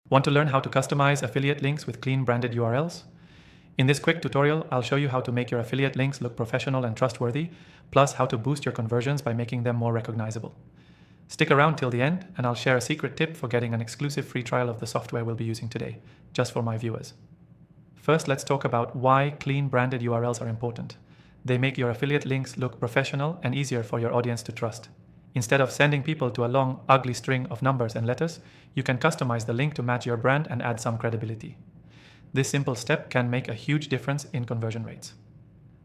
Want to learn how to customize affiliate links with clean branded URLs? In this quick tutorial, I'll show you how to make your affiliate links look professional and trustworthy, plus how to boost your conversions by making them more recognizable. Stick around till the end, and I'll share a secret tip for getting an exclusive free trial of the software we'll be using today, just for my viewers. First, let's talk about why clean branded URLs are important. They make your affiliate links look professional and easier for your audience to trust. Instead of sending people to a long, ugly string of numbers and letters, you can customize the link to match your brand and add some credibility. This simple step can make a huge difference in conversion rates.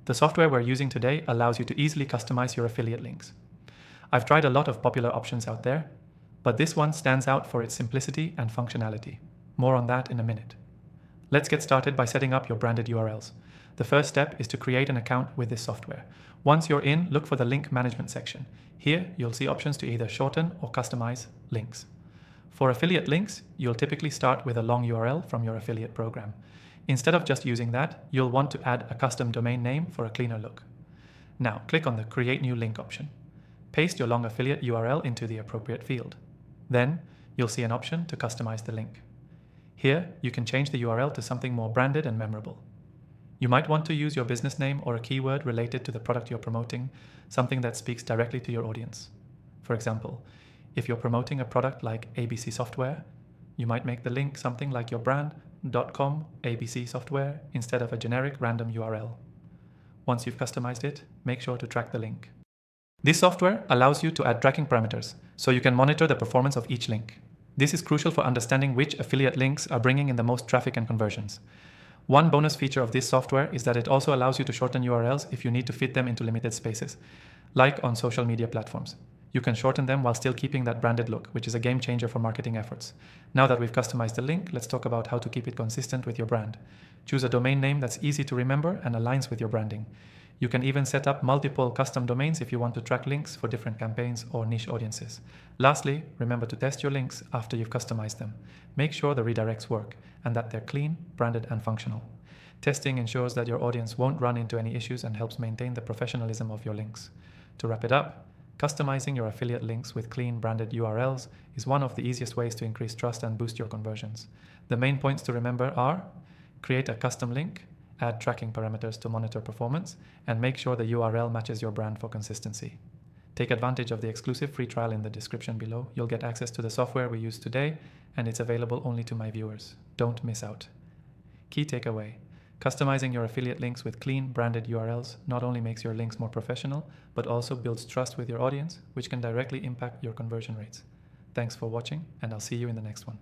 The software we're using today allows you to easily customize your affiliate links. I've tried a lot of popular options out there, but this one stands out for its simplicity and functionality. More on that in a minute. Let's get started by setting up your branded URLs. The first step is to create an account with this software. Once you're in, look for the link management section. Here, you'll see options to either shorten or customize links. For affiliate links, you'll typically start with a long URL from your affiliate program. Instead of just using that, you'll want to add a custom domain name for a cleaner look. Now, click on the Create New Link option. Paste your long affiliate URL into the appropriate field. Then, you'll see an option to customize the link. Here, you can change the URL to something more branded and memorable. You might want to use your business name or a keyword related to the product you're promoting, something that speaks directly to your audience. For example, if you're promoting a product like ABC Software, you might make the link something like your brand.com ABC Software instead of a generic random URL. Once you've customized it, make sure to track the link. This software allows you to add tracking parameters, so you can monitor the performance of each link. This is crucial for understanding which affiliate links are bringing in the most traffic and conversions. One bonus feature of this software is that it also allows you to shorten URLs if you need to fit them into limited spaces, like on social media platforms. You can shorten them while still keeping that branded look, which is a game changer for marketing efforts. Now that we've customized the link, let's talk about how to keep it consistent with your brand. Choose a domain name that's easy to remember and aligns with your branding. You can even set up multiple custom domains if you want to track links for different campaigns or niche audiences. Lastly, remember to test your links after you've customized them. Make sure the redirects work and that they're clean, branded, and functional. Testing ensures that your audience won't run into any issues and helps maintain the professionalism of your links. To wrap it up, customizing your affiliate links with clean, branded URLs is one of the easiest ways to increase trust and boost your conversions. The main points to remember are: create a custom link, add tracking parameters to monitor performance, and make sure the URL matches your brand for consistency. Take advantage of the exclusive free trial in the description below. You'll get access to the software we use today, and it's available only to my viewers. Don't miss out. Key takeaway: customizing your affiliate links with clean, branded URLs not only makes your links more professional, but also builds trust with your audience, which can directly impact your conversion rates. Thanks for watching, and I'll see you in the next one.